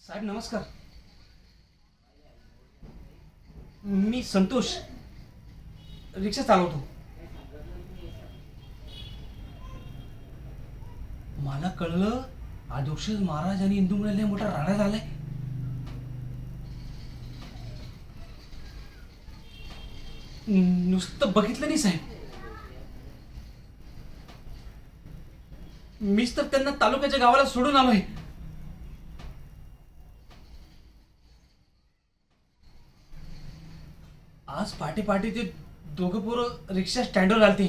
साहेब नमस्कार. मी संतोष रिक्षा चालवतो. मला कळलं आदोक्षज महाराज आणि इंदुमुळे मोठा राडा झालाय. नुसतं बघितलं नाही साहेब. मीच तर त्यांना तालुक्याच्या गावाला सोडून आलोय. आज पहाटे पहाटे ते दोघं पोरं रिक्षा स्टँडवर आलते.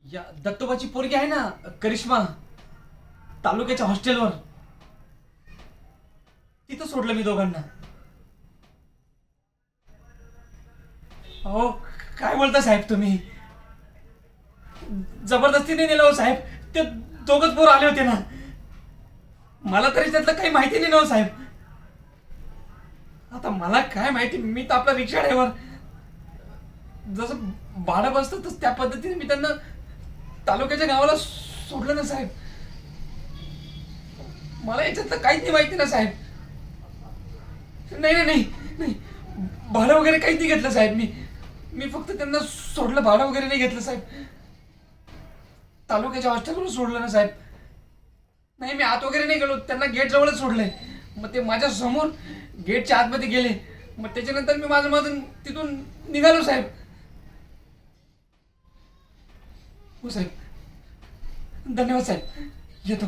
या दत्तोबाची पोरगी आहे ना करिश्मा, तालुक्याच्या हॉस्टेलवर, तिथं सोडलं मी दोघांना. अहो काय बोलता साहेब तुम्ही? जबरदस्तीने नेलं हो साहेब. ते दोघच पोरं आले होते ना. मला तरी त्यातलं काही माहिती नाही ना हो साहेब. आता मला काय माहिती, मी तर आपला रिक्षा ड्रायव्हर. जसं भाडं बसतं तसं त्या पद्धतीने मी त्यांना तालुक्याच्या गावाला सोडलं ना साहेब. मला याच्यातलं काहीच नाही माहिती ना साहेब. नाही नाही नाही नाही, भाडं वगैरे काहीच नाही घेतलं साहेब. मी फक्त त्यांना सोडलं, भाडं वगैरे नाही घेतलं साहेब. तालुक्याच्या हॉस्टेलवर सोडलं ना साहेब. नाही मी आत वगैरे नाही गेलो, त्यांना गेट जवळच सोडलंय. मग ते माझ्या समोर गेटच्या आतमध्ये गेले. मग त्याच्यानंतर मी माझं माझं तिथून निघालो साहेब. हो साहेब, धन्यवाद साहेब, येतो.